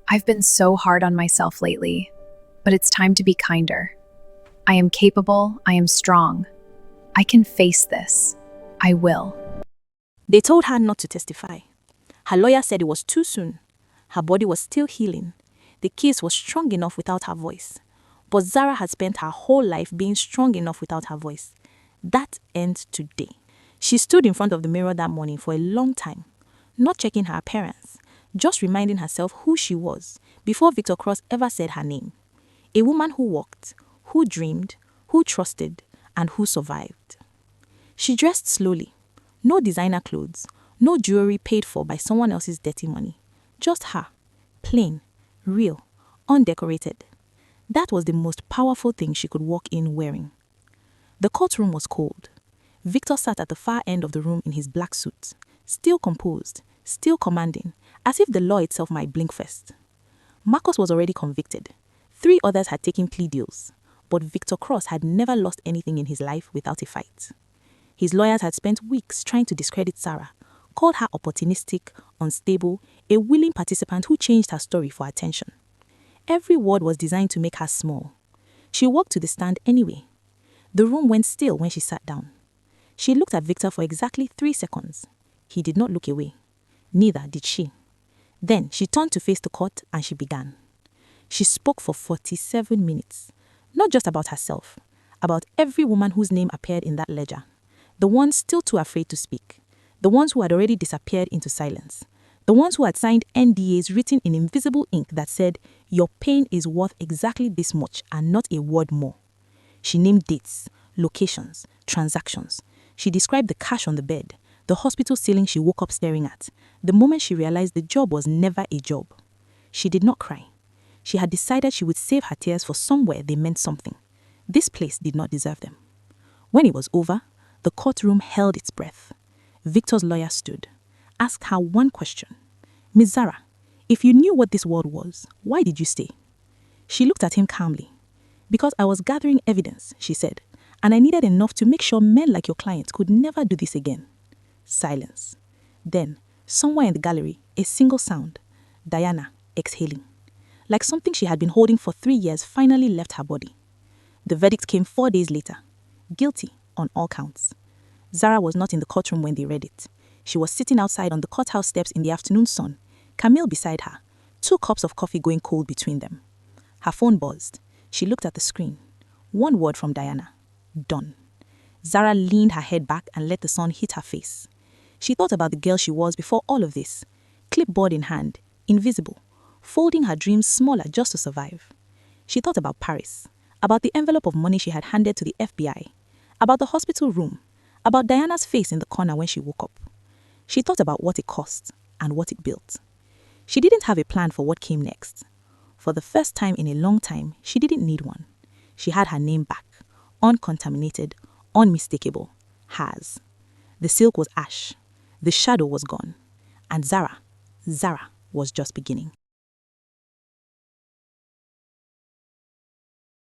I've been so hard on myself lately, but it's time to be kinder. I am capable, I am strong. I can face this. I will. They told her not to testify. Her lawyer said it was too soon. Her body was still healing. The case was strong enough without her voice. But Zara had spent her whole life being strong enough without her voice. That ends today. She stood in front of the mirror that morning for a long time, not checking her appearance, just reminding herself who she was before Victor Cross ever said her name. A woman who walked, who dreamed, who trusted, and who survived. She dressed slowly. No designer clothes, no jewelry paid for by someone else's dirty money. Just her, plain, real, undecorated. That was the most powerful thing she could walk in wearing. The courtroom was cold. Victor sat at the far end of the room in his black suit, still composed, still commanding, as if the law itself might blink first. Marcus was already convicted. 3 others had taken plea deals, but Victor Cross had never lost anything in his life without a fight. His lawyers had spent weeks trying to discredit Sarah, called her opportunistic, unstable, a willing participant who changed her story for attention. Every word was designed to make her small. She walked to the stand anyway. The room went still when she sat down. She looked at Victor for exactly 3 seconds. He did not look away. Neither did she. Then she turned to face the court and she began. She spoke for 47 minutes, not just about herself, about every woman whose name appeared in that ledger, the ones still too afraid to speak, the ones who had already disappeared into silence, the ones who had signed NDAs written in invisible ink that said, "Your pain is worth exactly this much and not a word more." She named dates, locations, transactions. She described the cash on the bed, the hospital ceiling she woke up staring at, the moment she realized the job was never a job. She did not cry. She had decided she would save her tears for somewhere they meant something. This place did not deserve them. When it was over, the courtroom held its breath. Victor's lawyer stood, asked her one question. "Miss Zara, if you knew what this world was, why did you stay?" She looked at him calmly. "Because I was gathering evidence," she said, "and I needed enough to make sure men like your client could never do this again." Silence. Then, somewhere in the gallery, a single sound. Diana, exhaling. Like something she had been holding for 3 years finally left her body. The verdict came 4 days later. Guilty on all counts. Zara was not in the courtroom when they read it. She was sitting outside on the courthouse steps in the afternoon sun, Camille beside her, 2 cups of coffee going cold between them. Her phone buzzed. She looked at the screen. 1 word from Diana. Done. Zara leaned her head back and let the sun hit her face. She thought about the girl she was before all of this, clipboard in hand, invisible, folding her dreams smaller just to survive. She thought about Paris, about the envelope of money she had handed to the FBI, about the hospital room, about Diana's face in the corner when she woke up. She thought about what it cost and what it built. She didn't have a plan for what came next. For the first time in a long time, she didn't need one. She had her name back, uncontaminated, unmistakable, hers. The silk was ash, the shadow was gone, and Zara was just beginning.